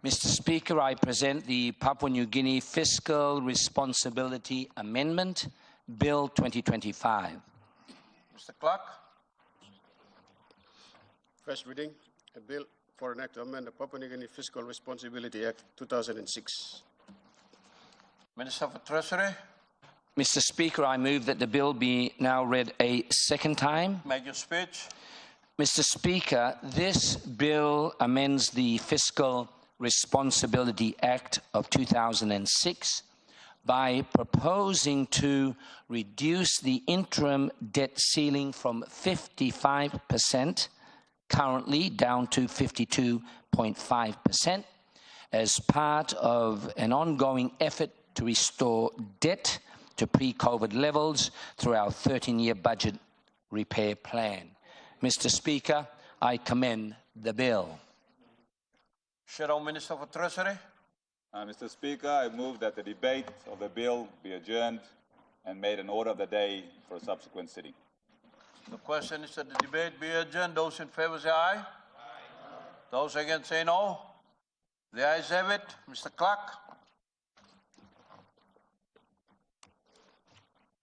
Mr. Speaker, I present the Papua New Guinea Fiscal Responsibility Amendment Bill 2025. Mr. Clerk. First reading, a bill for an act to amend the Papua New Guinea Fiscal Responsibility Act 2006. Minister for Treasury. Mr. Speaker, I move that the bill be now read a second time. Make your speech. Mr. Speaker, this bill amends the Fiscal Responsibility Act of 2006 by proposing to reduce the interim debt ceiling from 55% currently down to 52.5% as part of an ongoing effort to restore debt to pre-COVID levels through our 13-year budget repair plan. Mr. Speaker, I commend the bill. Shadow Minister for Treasury. Mr. Speaker, I move that the debate of the bill be adjourned and made an order of the day for a subsequent sitting. The question is that the debate be adjourned. Those in favor say aye. Aye. Those against say no. The ayes have it. Mr. Clerk.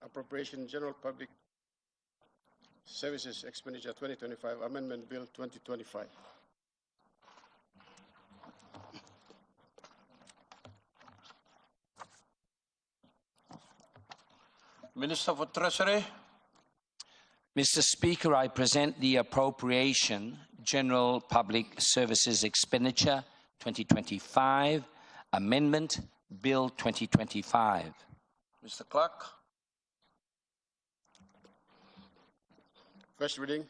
Appropriation General Public Services Expenditure 2025 Amendment Bill 2025. Minister for Treasury. Mr. Speaker, I present the Appropriation General Public Services Expenditure 2025 Amendment Bill 2025. Mr. Clerk. First reading,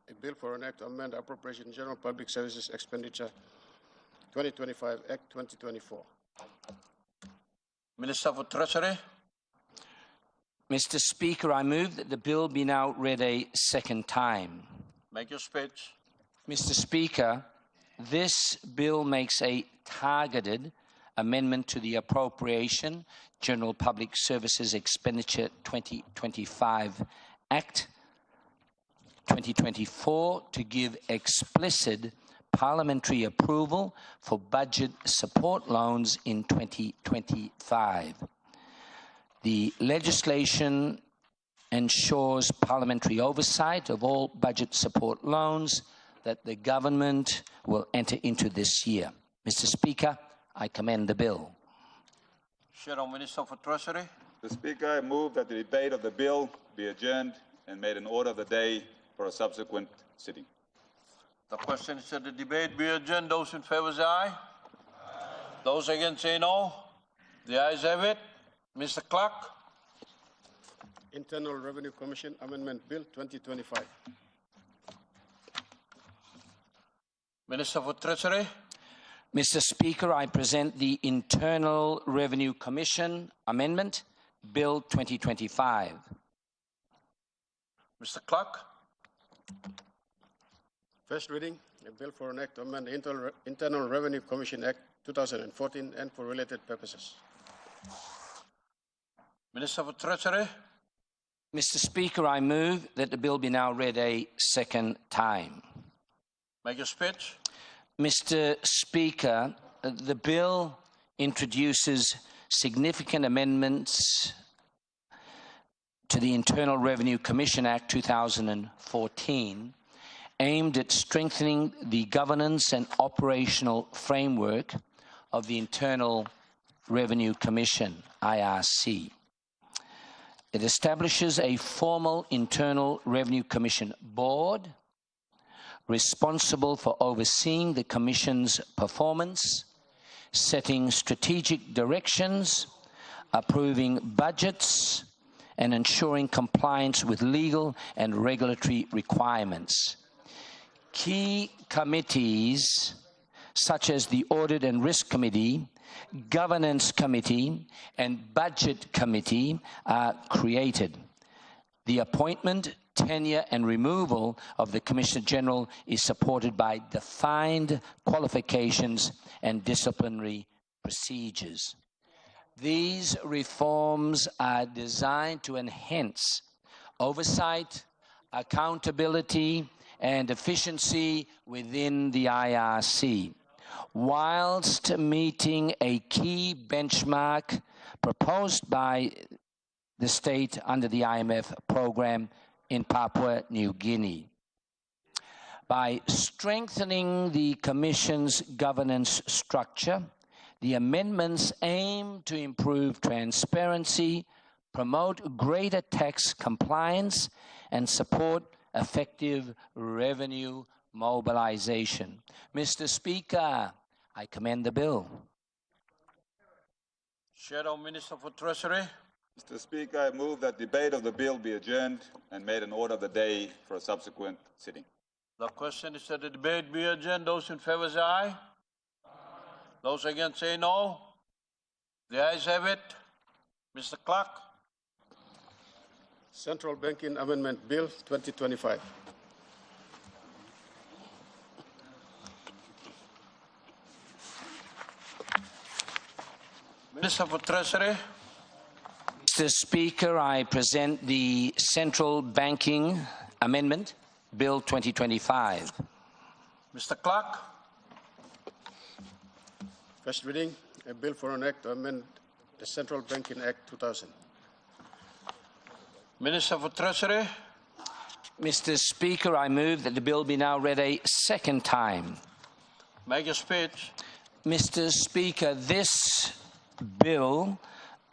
a bill for an act to amend Appropriation General Public Services Expenditure 2025 Act 2024. Minister for Treasury. Mr. Speaker, I move that the bill be now read a second time. Make your speech. Mr. Speaker, this bill makes a targeted amendment to the Appropriation General Public Services Expenditure 2025 Act 2024 to give explicit parliamentary approval for budget support loans in 2025. The legislation ensures parliamentary oversight of all budget support loans that the government will enter into this year. Mr. Speaker, I commend the bill. Shadow Minister for Treasury. Mr. Speaker, I move that the debate of the bill be adjourned and made an order of the day for a subsequent sitting. The question is that the debate be adjourned. Those in favor say aye. Aye. Those against say no. The ayes have it. Mr. Clerk. Internal Revenue Commission Amendment Bill 2025. Minister for Treasury. Mr. Speaker, I present the Internal Revenue Commission Amendment Bill 2025. Mr. Clerk. First reading, a bill for an act to amend the Internal Revenue Commission Act 2014 and for related purposes. Minister for Treasury. Mr. Speaker, I move that the bill be now read a second time. Make your speech. Mr. Speaker, the bill introduces significant amendments to the Internal Revenue Commission Act 2014 aimed at strengthening the governance and operational framework of the Internal Revenue Commission, IRC. It establishes a formal Internal Revenue Commission board responsible for overseeing the Commission's performance, setting strategic directions, approving budgets, and ensuring compliance with legal and regulatory requirements. Key committees such as the Audit and Risk Committee, Governance Committee, and Budget Committee are created. The appointment, tenure, and removal of the Commissioner General is supported by defined qualifications and disciplinary procedures. These reforms are designed to enhance oversight, accountability, and efficiency within the IRC, whilst meeting a key benchmark proposed by the state under the IMF program in Papua New Guinea. By strengthening the Commission's governance structure, the amendments aim to improve transparency, promote greater tax compliance, and support effective revenue mobilization. Mr. Speaker, I commend the bill. Shadow Minister for Treasury. Mr. Speaker, I move that debate of the bill be adjourned and made an order of the day for a subsequent sitting. The question is that the debate be adjourned. Those in favor say aye. Those against say no. The ayes have it. Mr. Clerk. Central Banking Amendment Bill 2025. Minister for Treasury. Mr. Speaker, I present the Central Banking Amendment Bill 2025. Mr. Clerk. First reading, a bill for an act to amend the Central Banking Act 2000. Minister for Treasury. Mr. Speaker, I move that the bill be now read a second time. Make your speech. Mr. Speaker, this bill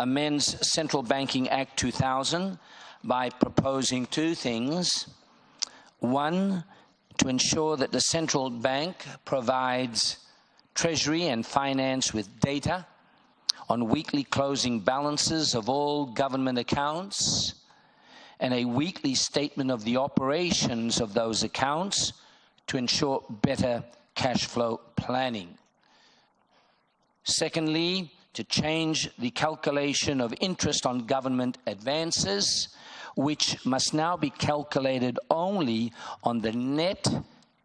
amends Central Banking Act 2000 by proposing two things. One, to ensure that the central bank provides Treasury and Finance with data on weekly closing balances of all government accounts and a weekly statement of the operations of those accounts to ensure better cash flow planning. Secondly, to change the calculation of interest on government advances, which must now be calculated only on the net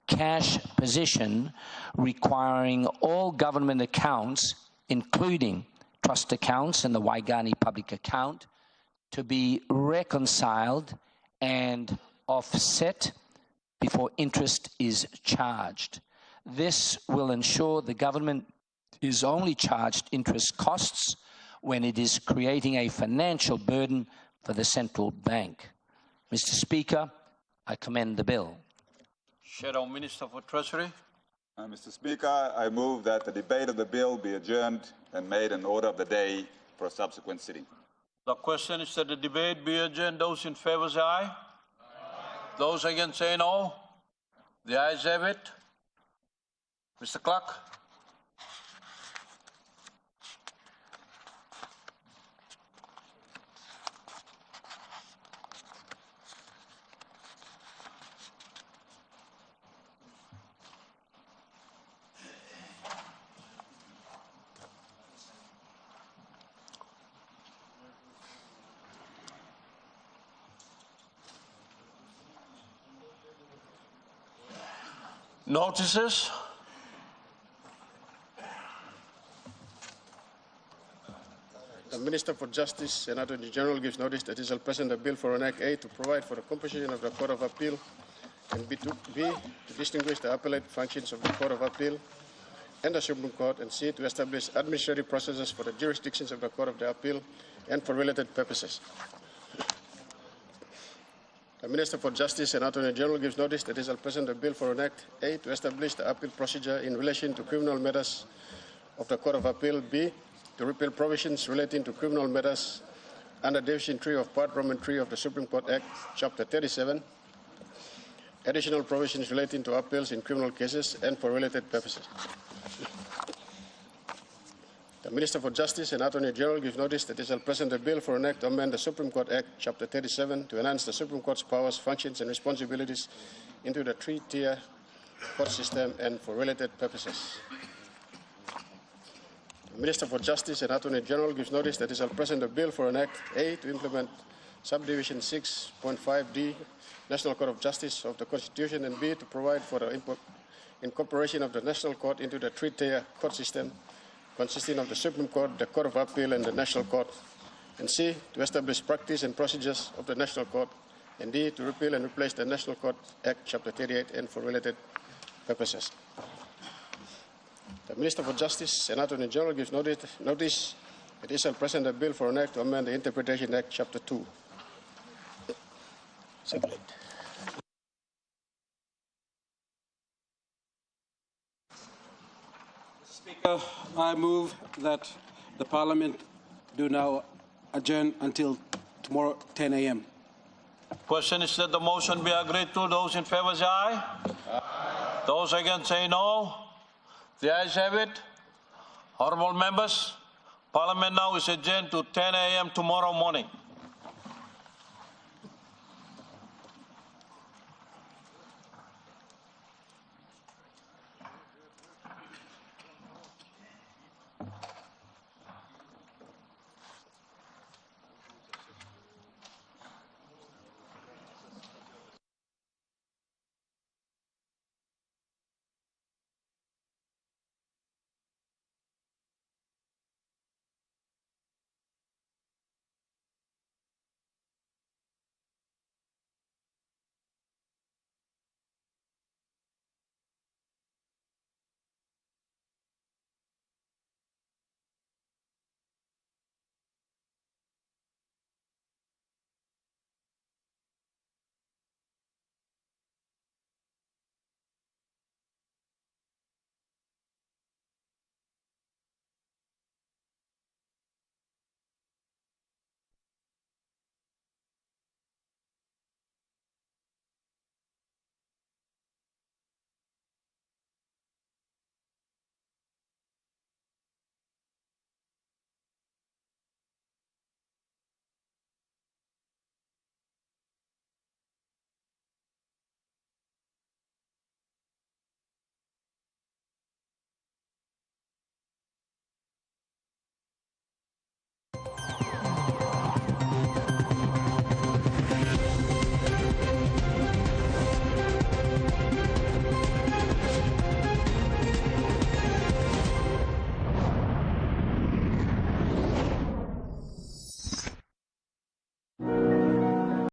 cash position, requiring all government accounts, including trust accounts and the Waigani public account, to be reconciled and offset before interest is charged. This will ensure the government is only charged interest costs when it is creating a financial burden for the central bank. Mr. Speaker, I commend the bill. Shadow Minister for Treasury. Mr. Speaker, I move that the debate of the bill be adjourned and made an order of the day for a subsequent sitting. The question is that the debate be adjourned. Those in favor say aye. Those against say no. The ayes have it. Mr. Clerk. Notices. The Minister for Justice and Attorney General gives notice that he shall present a bill for an Act A to provide for the composition of the Court of Appeal, and B to distinguish the appellate functions of the Court of Appeal and the Supreme Court, and C to establish administrative processes for the jurisdictions of the Court of the Appeal and for related purposes. The Minister for Justice and Attorney General gives notice that he shall present a bill for an Act A to establish the appeal procedure in relation to criminal matters of the Court of Appeal, B to repeal provisions relating to criminal matters under Division 3 of Part Roman 3 of the Supreme Court Act, Chapter 37, additional provisions relating to appeals in criminal cases and for related purposes. The Minister for Justice and Attorney General gives notice that he shall present a bill for an act to amend the Supreme Court Act, Chapter 37, to enhance the Supreme Court's powers, functions, and responsibilities into the three-tier court system and for related purposes. The Minister for Justice and Attorney General gives notice that he shall present a bill for an Act A to implement Subdivision 6.5D, National Court of Justice of the Constitution, and B to provide for the incorporation of the National Court into the three-tier court system consisting of the Supreme Court, the Court of Appeal, and the National Court, and C to establish practice and procedures of the National Court, and D to repeal and replace the National Court Act Chapter 38 and for related purposes. The Minister for Justice and Attorney General gives notice that he shall present a bill for an act to amend the Interpretation Act Chapter 2. Second. Speaker, I move that the Parliament do now adjourn until tomorrow 10 a.m. Question is that the motion be agreed to. Those in favor say aye. Aye. Those against say no. The ayes have it. Honorable members, Parliament now is adjourned to 10 a.m. tomorrow morning.